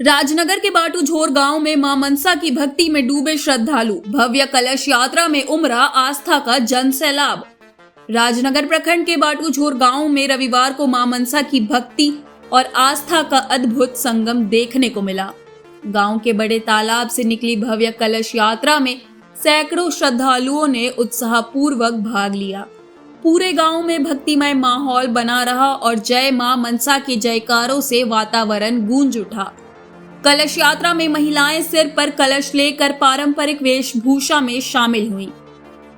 राजनगर के बाटूझोर गांव में मां मनसा की भक्ति में डूबे श्रद्धालु। भव्य कलश यात्रा में उमड़ा आस्था का जन सैलाब। राजनगर प्रखंड के बाटूझोर गांव में रविवार को मां मनसा की भक्ति और आस्था का अद्भुत संगम देखने को मिला। गांव के बड़े तालाब से निकली भव्य कलश यात्रा में सैकड़ों श्रद्धालुओं ने उत्साहपूर्वक भाग लिया। पूरे गांव में भक्तिमय माहौल बना रहा और जय मां मनसा के जयकारों से वातावरण गूंज उठा। कलश यात्रा में महिलाएं सिर पर कलश लेकर पारंपरिक वेशभूषा में शामिल हुईं।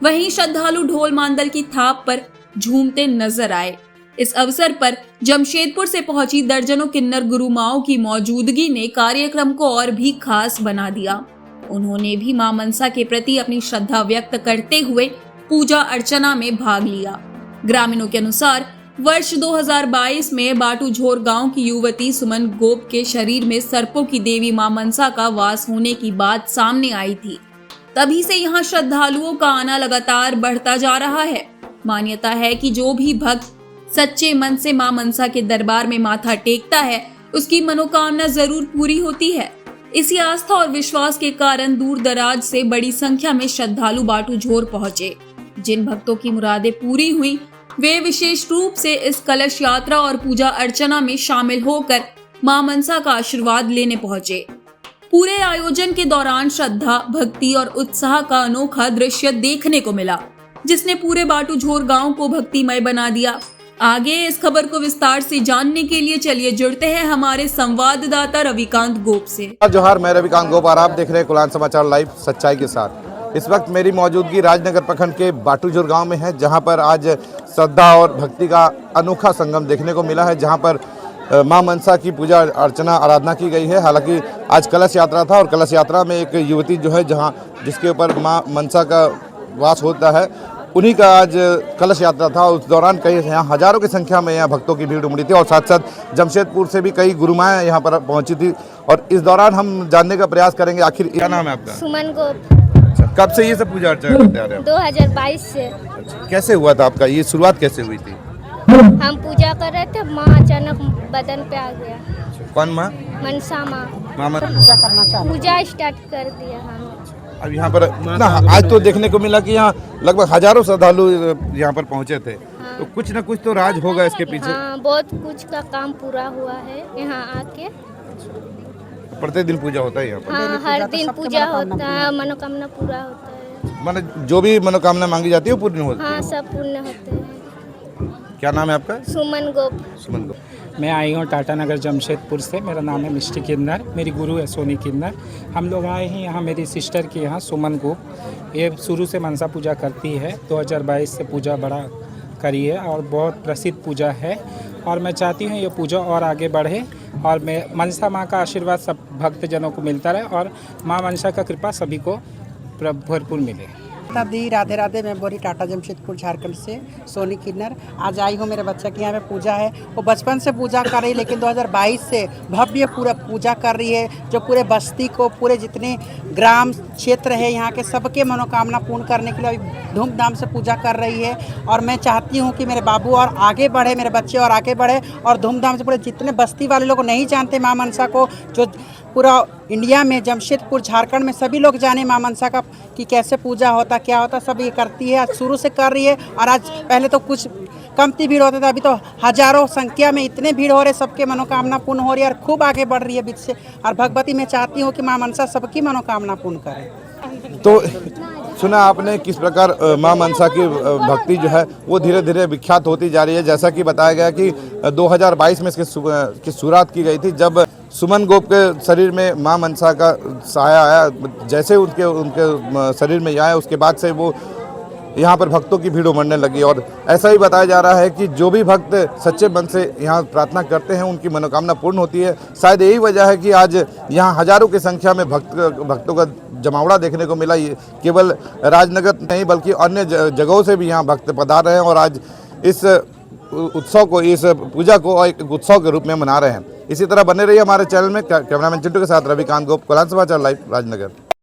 वहीं श्रद्धालु ढोल मांदल की थाप पर झूमते नजर आए। इस अवसर पर जमशेदपुर से पहुंची दर्जनों किन्नर गुरुमाओं की मौजूदगी ने कार्यक्रम को और भी खास बना दिया। उन्होंने भी मां मनसा के प्रति अपनी श्रद्धा व्यक्त करते हुए पूजा अर्चना में भाग लिया। ग्रामीणों के अनुसार वर्ष 2022 में बाटूझोर गांव की युवती सुमन गोप के शरीर में सर्पों की देवी मां मनसा का वास होने की बात सामने आई थी। तभी से यहां श्रद्धालुओं का आना लगातार बढ़ता जा रहा है। मान्यता है कि जो भी भक्त सच्चे मन से मां मनसा के दरबार में माथा टेकता है, उसकी मनोकामना जरूर पूरी होती है। इसी आस्था और विश्वास के कारण दूर दराज से बड़ी संख्या में श्रद्धालु बाटूझोर पहुंचे। जिन भक्तों की मुरादें पूरी हुई, वे विशेष रूप से इस कलश यात्रा और पूजा अर्चना में शामिल होकर मां मनसा का आशीर्वाद लेने पहुंचे। पूरे आयोजन के दौरान श्रद्धा, भक्ति और उत्साह का अनोखा दृश्य देखने को मिला, जिसने पूरे बाटूझोर गांव को भक्तिमय बना दिया। आगे इस खबर को विस्तार से जानने के लिए चलिए जुड़ते हैं हमारे संवाददाता रविकांत गोप से। जोहार, मैं रविकांत गोप और आप देख रहे हैं कुलान समाचार लाइव सच्चाई के साथ। इस वक्त मेरी मौजूदगी राजनगर प्रखंड के बाटूझोर गांव में है, जहां पर आज श्रद्धा और भक्ति का अनोखा संगम देखने को मिला है, जहां पर मां मनसा की पूजा अर्चना आराधना की गई है। हालांकि आज कलश यात्रा था और कलश यात्रा में एक युवती जो है जिसके ऊपर मां मनसा का वास होता है, उन्हीं का आज कलश यात्रा था। उस दौरान कई यहाँ हजारों की संख्या में यहाँ भक्तों की भीड़ उमड़ी थी और साथ साथ जमशेदपुर से भी कई गुरुमाएँ यहाँ पर पहुँची थी। और इस दौरान हम जानने का प्रयास करेंगे आखिर क्या नाम है आपका? सुमन गोप। कब से ये सब पूजा अर्चना करते आ रहे हैं? 2022 से। कैसे हुआ था आपका, ये शुरुआत कैसे हुई थी? हम पूजा कर रहे थे, माँ अचानक बदन पे आ गया। कौन माँ? मनसा माँ। पूजा करना चाहते, पूजा स्टार्ट कर दिया हम। अब यहाँ पर ना आज तो देखने को मिला कि यहाँ लगभग हजारों श्रद्धालु यहाँ पर पहुँचे थे। हाँ। तो कुछ न कुछ तो राज होगा इसके पीछे। हाँ, बहुत कुछ का काम पूरा हुआ है यहाँ आके। प्रतिदिन पूजा होता है यहाँ पर? हाँ, हर दिन पूजा होता है, मनोकामना पूरा होता है। माने जो भी मनोकामना मांगी जाती है वो पूर्ण होती है? हाँ, सब पूर्ण होते हैं। क्या नाम है आपका? सुमन गोप। सुमन गोप। मैं आई हूँ टाटा नगर जमशेदपुर से। मेरा नाम है मिष्टी किन्नर, मेरी गुरु है सोनी किन्नर। हम लोग आए हैं यहाँ मेरी सिस्टर के यहाँ, सुमन गोप। ये शुरू से मनसा पूजा करती है, 2022 से पूजा बड़ा करी है और बहुत प्रसिद्ध पूजा है। और मैं चाहती हूँ ये पूजा और आगे बढ़े और मैं मनसा माँ का आशीर्वाद सब भक्तजनों को मिलता रहे और माँ मनसा का कृपा सभी को भरपूर मिले। दी राधे राधे। मैं बोरी टाटा जमशेदपुर झारखंड से सोनी किन्नर। आज आई हूँ, मेरे बच्चे के यहाँ पे पूजा है। वो बचपन से पूजा कर रही है, लेकिन 2022 से भव्य पूरा पूजा कर रही है, जो पूरे बस्ती को, पूरे जितने ग्राम क्षेत्र है यहाँ के सबके मनोकामना पूर्ण करने के लिए धूमधाम से पूजा कर रही है। और मैं चाहती हूँ कि मेरे बाबू और आगे बढ़े, मेरे बच्चे और आगे बढ़े और धूमधाम से पूरे जितने बस्ती वाले लोग नहीं जानते माँ मनसा को, जो पूरा इंडिया में, जमशेदपुर झारखंड में सभी लोग जाने माँ मनसा का कि कैसे पूजा होता, क्या होता, सब ये करती है। आज शुरू से कर रही है और आज पहले तो कुछ कमती भीड़ होता था, अभी तो हजारों संख्या में इतने भीड़ हो रहे, सबके मनोकामना पूर्ण हो रही है और खूब आगे बढ़ रही है बीच से। और भगवती मैं चाहती हूँ कि माँ मनसा सबकी मनोकामना पूर्ण करे। तो सुना आपने किस प्रकार मां मनसा की भक्ति जो है वो धीरे धीरे विख्यात होती जा रही है। जैसा कि बताया गया कि 2022 में इसकी शुरुआत की गई थी, जब सुमन गोप के शरीर में मां मनसा का साया आया। जैसे उनके शरीर में आया, उसके बाद से वो यहाँ पर भक्तों की भीड़ उमड़ने लगी। और ऐसा ही बताया जा रहा है कि जो भी भक्त सच्चे मन से यहाँ प्रार्थना करते हैं, उनकी मनोकामना पूर्ण होती है। शायद यही वजह है कि आज यहाँ हजारों की संख्या में भक्तों का जमावड़ा देखने को मिला। ये केवल राजनगर नहीं बल्कि अन्य जगहों से भी यहाँ भक्त पधार रहे हैं और आज इस उत्सव को, इस पूजा को एक उत्सव के रूप में मना रहे हैं। इसी तरह बने रहिए हमारे चैनल में। कैमरामैन चिंटू के साथ रविकांत गोप, कुलान समाचार लाइव, राजनगर।